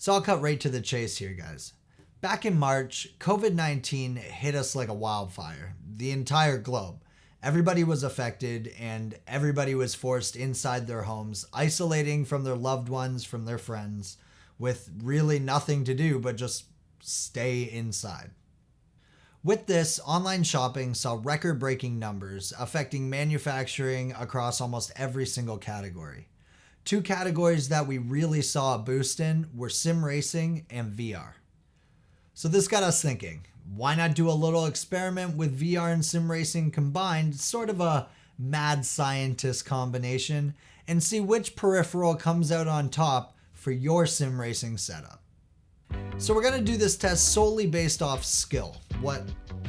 So I'll cut right to the chase here, guys. Back in March, COVID-19 hit us like a wildfire, the entire globe. Everybody was affected and everybody was forced inside their homes, isolating from their loved ones, from their friends, with really nothing to do but just stay inside. With this, online shopping saw record-breaking numbers, affecting manufacturing across almost every single category. Two categories that we really saw a boost in were sim racing and VR. So this got us thinking, why not do a little experiment with VR and sim racing combined, sort of a mad scientist combination, and see which peripheral comes out on top for your sim racing setup. So we're gonna do this test solely based off skill, what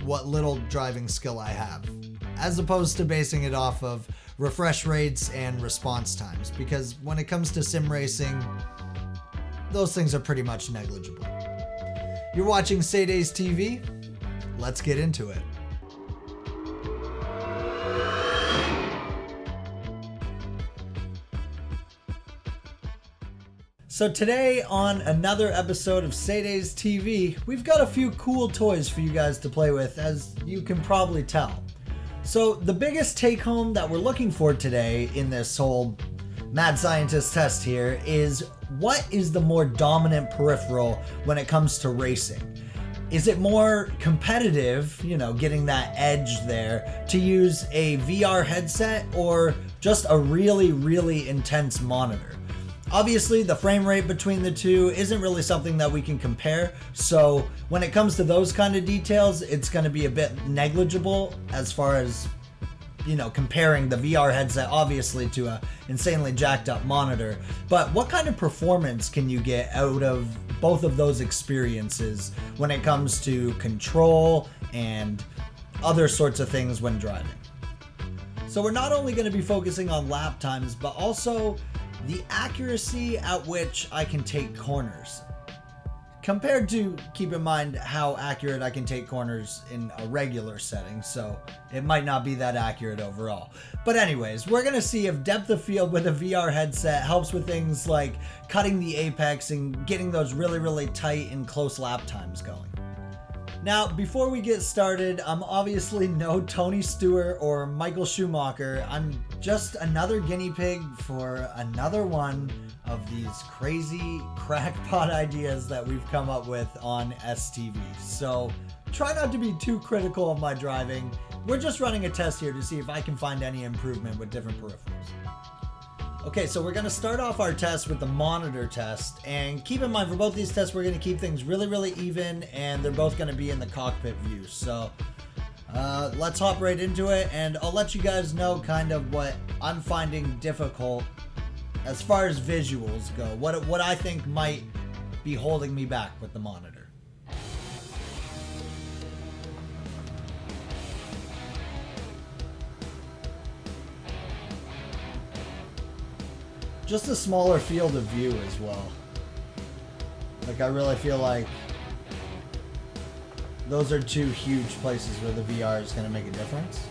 little driving skill I have, as opposed to basing it off of refresh rates and response times, because when it comes to sim racing, those things are pretty much negligible. You're watching SADES TV. Let's get into it. So today on another episode of SADES TV, we've got a few cool toys for you guys to play with, as you can probably tell. So the biggest take home that we're looking for today in this whole mad scientist test here is, what is the more dominant peripheral when it comes to racing? Is it more competitive, getting that edge there, to use a VR headset or just a really, really intense monitor? Obviously, the frame rate between the two isn't really something that we can compare, so when it comes to those kind of details, it's going to be a bit negligible as far as, comparing the VR headset, obviously, to a insanely jacked up monitor. But what kind of performance can you get out of both of those experiences when it comes to control and other sorts of things when driving? So we're not only going to be focusing on lap times, but also the accuracy at which I can take corners, compared to, keep in mind, how accurate I can take corners in a regular setting, so it might not be that accurate overall. But anyways, we're going to see if depth of field with a VR headset helps with things like cutting the apex and getting those really, really tight and close lap times going. Now, before we get started, I'm obviously no Tony Stewart or Michael Schumacher. I'm just another guinea pig for another one of these crazy crackpot ideas that we've come up with on STV. So try not to be too critical of my driving. We're just running a test here to see if I can find any improvement with different peripherals. Okay, so we're going to start off our test with the monitor test, and keep in mind for both these tests we're going to keep things really, really even, and they're both going to be in the cockpit view. So let's hop right into it, and I'll let you guys know kind of what I'm finding difficult as far as visuals go, what I think might be holding me back with the monitor. Just a smaller field of view as well. Like, I really feel like those are two huge places where the VR is going to make a difference.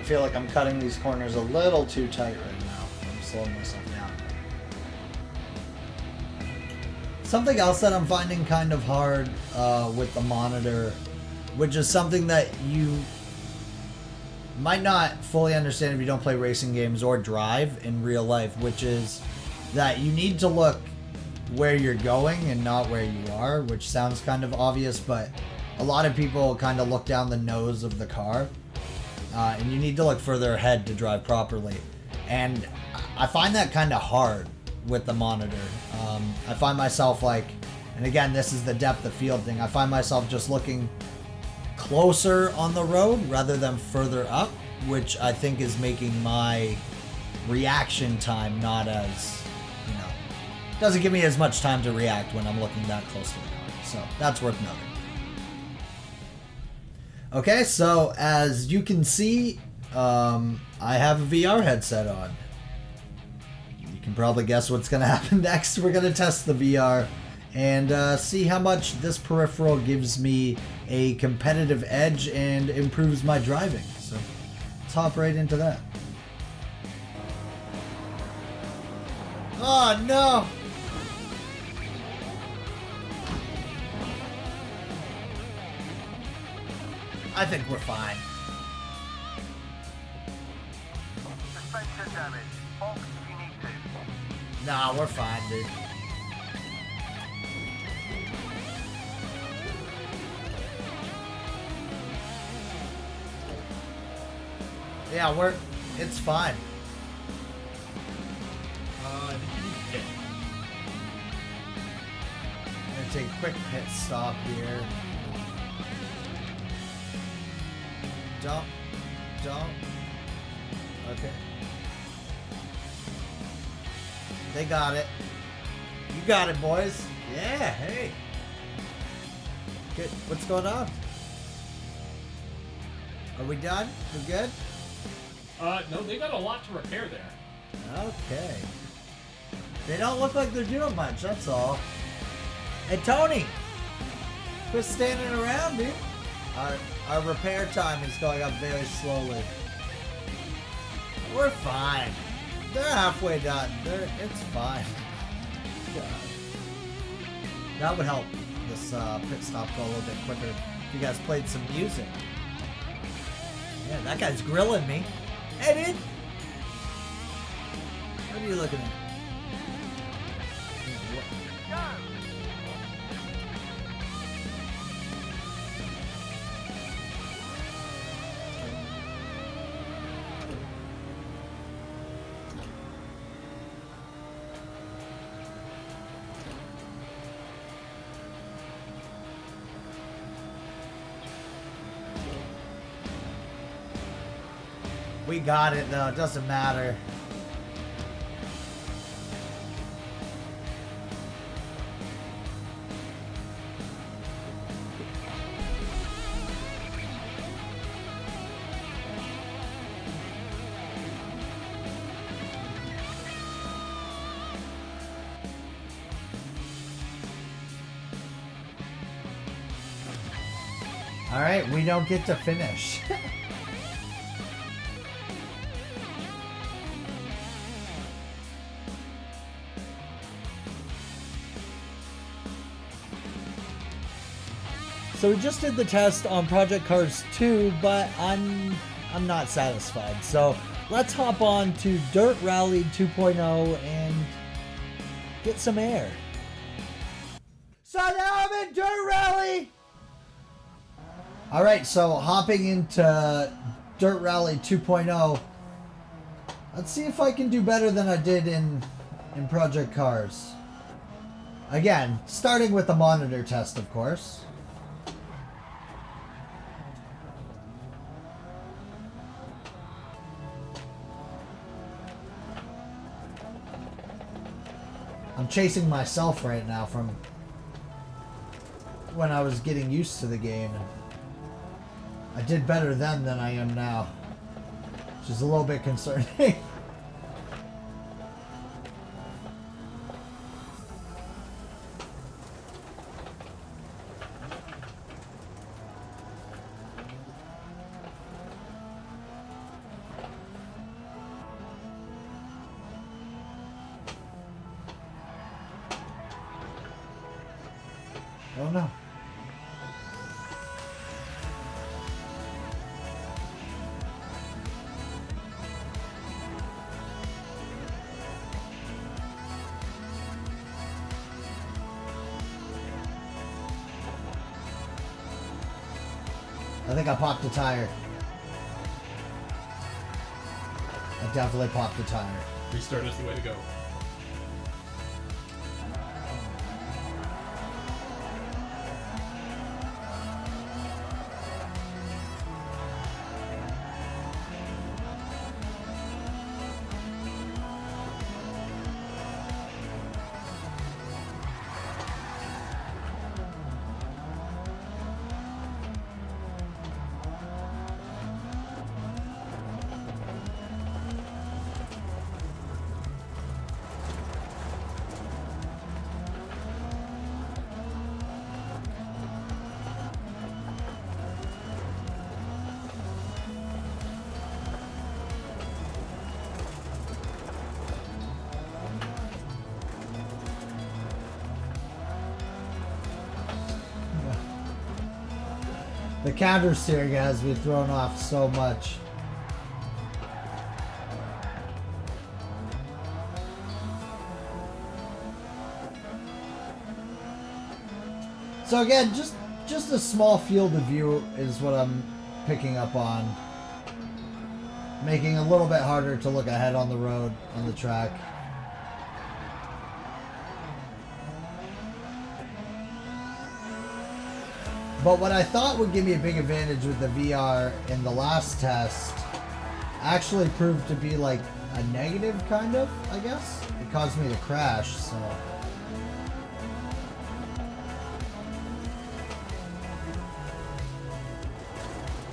feel like I'm cutting these corners a little too tight right now. I'm slowing myself down. Something else that I'm finding kind of hard with the monitor, which is something that you might not fully understand if you don't play racing games or drive in real life, which is that you need to look where you're going and not where you are, which sounds kind of obvious, but a lot of people kind of look down the nose of the car, and you need to look further ahead to drive properly. And I find that kind of hard with the monitor. I find myself like, and again, this is the depth of field thing, I find myself just looking closer on the road rather than further up, which I think is making my reaction time not as, you know, doesn't give me as much time to react when I'm looking that close to the car. So that's worth noting. Okay, so as you can see, I have a VR headset on. You can probably guess what's going to happen next. We're going to test the VR and see how much this peripheral gives me a competitive edge and improves my driving. So let's hop right into that. Oh no! I think we're fine. Suspension damage. Box if you need to. Nah, we're fine, dude. Yeah, it's fine. I think you need to hit. I'm gonna take a quick pit stop here. Don't. Okay. They got it. You got it, boys. Yeah, hey. Good. What's going on? Are we done? We good? No, they got a lot to repair there. Okay. They don't look like they're doing much, that's all. Hey, Tony! Quit standing around, dude. Our repair time is going up very slowly. We're fine. They're halfway done. It's fine. God. That would help this pit stop go a little bit quicker if you guys played some music. Yeah, that guy's grilling me. Hey, dude! What are you looking at? We got it though, it doesn't matter. All right, we don't get to finish. So we just did the test on Project Cars 2, but I'm not satisfied. So let's hop on to Dirt Rally 2.0 and get some air. So now I'm in Dirt Rally! Alright, so hopping into Dirt Rally 2.0. Let's see if I can do better than I did in Project Cars. Again, starting with the monitor test, of course. I'm chasing myself right now from when I was getting used to the game. I did better then than I am now, which is a little bit concerning. Oh no. I think I popped a tire. I definitely popped a tire. Restart is the way to go. The counter steering has me thrown off so much. So again, just a small field of view is what I'm picking up on. Making it a little bit harder to look ahead on the road, on the track. But what I thought would give me a big advantage with the VR in the last test actually proved to be like a negative, kind of, I guess. It caused me to crash, so...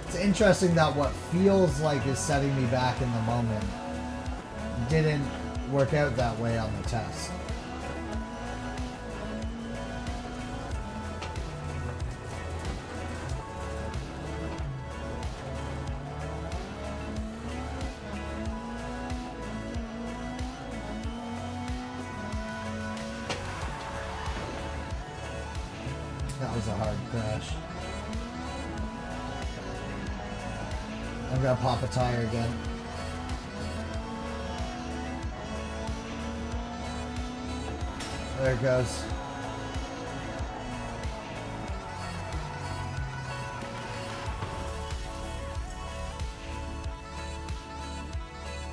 It's interesting that what feels like is setting me back in the moment didn't work out that way on the test. That was a hard crash. I'm gonna pop a tire again. There it goes.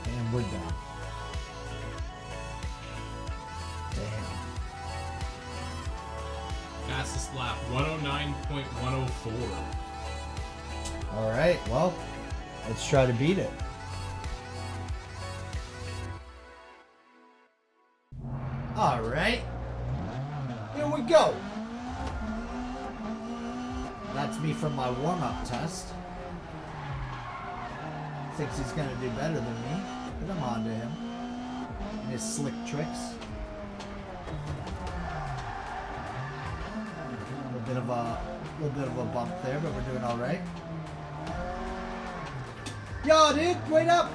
And we're done. Damn. Fastest lap, 109.104. Alright, well, let's try to beat it. Alright. Here we go. That's me from my warm-up test. Thinks he's gonna do better than me, but I'm on to him. And his slick tricks. A little bit of a bump there, but we're doing alright. Yo, dude, wait up!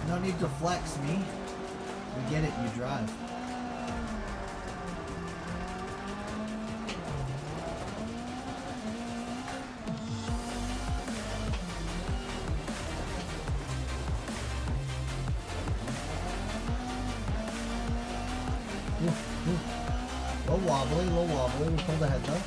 No need to flex me. We get it, you drive. Little wobbly. We pulled ahead though.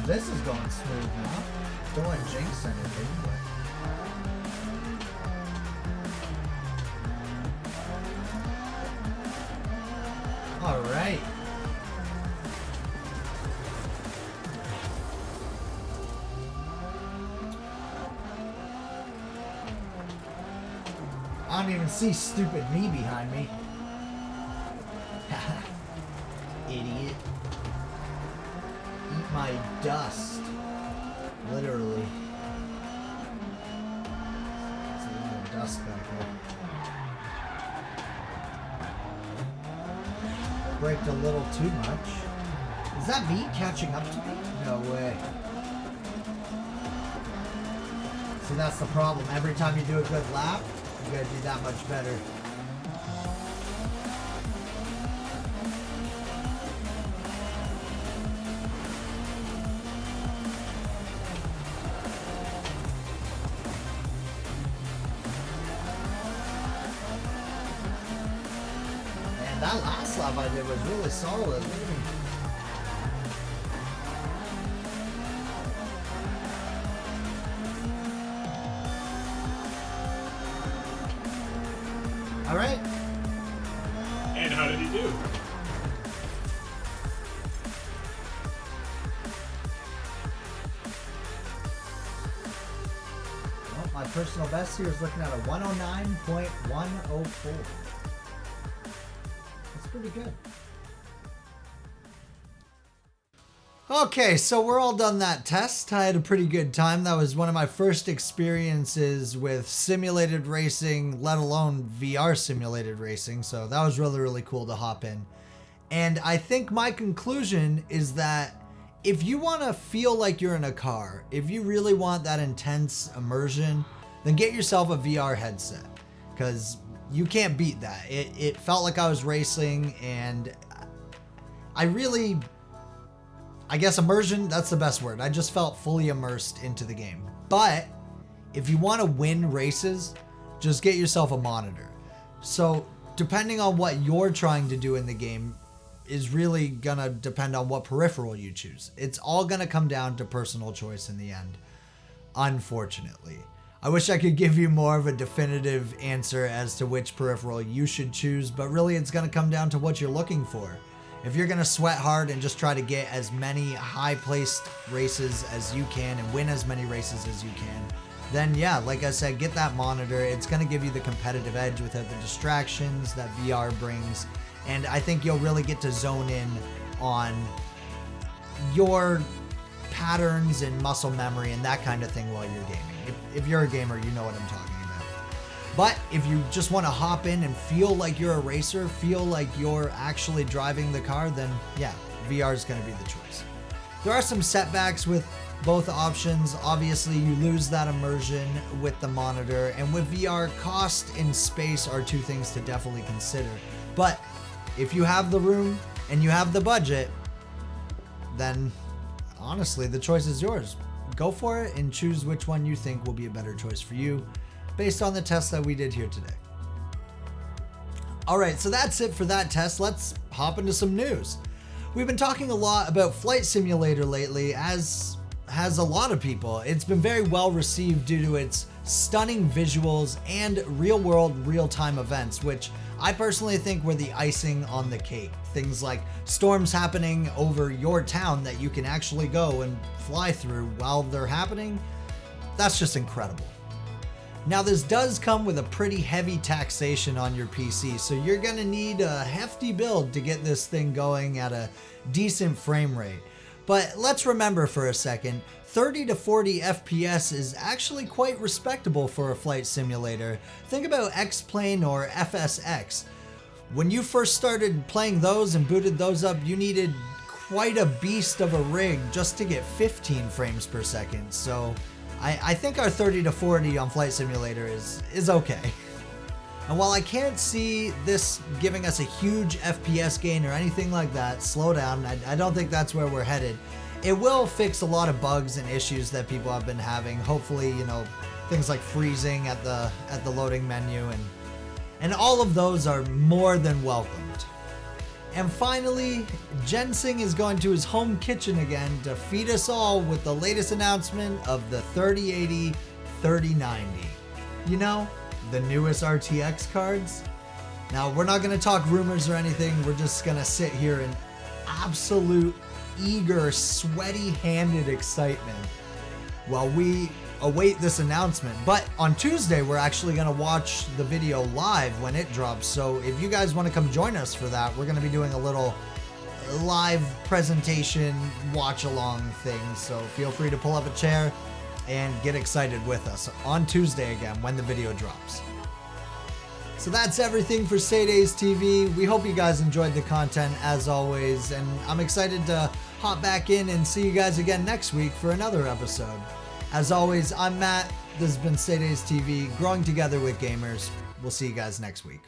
This is going smooth now. Don't want to jinx anything, but... Alright. I don't even see stupid me behind me. Idiot. Eat my dust. Literally. There's a lot of dust back there. I braked a little too much. Is that me catching up to me? No way. See, that's the problem. Every time you do a good lap, you gotta do that much better. And that last lap I did was really solid. All right. And how did he do? Well, my personal best here is looking at a 109.104. That's pretty good. Okay, so we're all done that test. I had a pretty good time. That was one of my first experiences with simulated racing, let alone VR simulated racing. So that was really, really cool to hop in. And I think my conclusion is that if you want to feel like you're in a car, if you really want that intense immersion, then get yourself a VR headset, because you can't beat that. It felt like I was racing, and I guess immersion, that's the best word. I just felt fully immersed into the game. But if you want to win races, just get yourself a monitor. So depending on what you're trying to do in the game is really gonna depend on what peripheral you choose. It's all gonna come down to personal choice in the end, unfortunately. I wish I could give you more of a definitive answer as to which peripheral you should choose, but really it's gonna come down to what you're looking for. If you're gonna sweat hard and just try to get as many high-placed races as you can and win as many races as you can, then yeah, like I said, get that monitor. It's gonna give you the competitive edge without the distractions that VR brings, and I think you'll really get to zone in on your patterns and muscle memory and that kind of thing while you're gaming. If you're a gamer, you know what I'm talking about. But if you just want to hop in and feel like you're a racer, feel like you're actually driving the car, then yeah, VR is going to be the choice. There are some setbacks with both options. Obviously, you lose that immersion with the monitor, and with VR, cost and space are two things to definitely consider. But if you have the room and you have the budget, then honestly, the choice is yours. Go for it and choose which one you think will be a better choice for you, based on the test that we did here today. All right, so that's it for that test. Let's hop into some news. We've been talking a lot about Flight Simulator lately, as has a lot of people. It's been very well received due to its stunning visuals and real-world, real-time events, which I personally think were the icing on the cake. Things like storms happening over your town that you can actually go and fly through while they're happening. That's just incredible. Now, this does come with a pretty heavy taxation on your PC, so you're gonna need a hefty build to get this thing going at a decent frame rate. But let's remember for a second, 30 to 40 FPS is actually quite respectable for a flight simulator. Think about X-Plane or FSX. When you first started playing those and booted those up, you needed quite a beast of a rig just to get 15 frames per second, so I think our 30 to 40 on Flight Simulator is okay. And while I can't see this giving us a huge FPS gain or anything like that, slow down, I don't think that's where we're headed. It will fix a lot of bugs and issues that people have been having. Hopefully, you know, things like freezing at the loading menu, and all of those are more than welcomed. And finally, Jensing is going to his home kitchen again to feed us all with the latest announcement of the 3080 3090. You know, the newest RTX cards. Now, we're not going to talk rumors or anything. We're just going to sit here in absolute, eager, sweaty-handed excitement while we await this announcement. But on Tuesday, we're actually going to watch the video live when it drops. So if you guys want to come join us for that, we're going to be doing a little live presentation watch along thing. So feel free to pull up a chair and get excited with us on Tuesday again when the video drops. So that's everything for SADES TV. We hope you guys enjoyed the content as always, and I'm excited to hop back in and see you guys again next week for another episode. As always, I'm Matt. This has been SADES TV, growing together with gamers. We'll see you guys next week.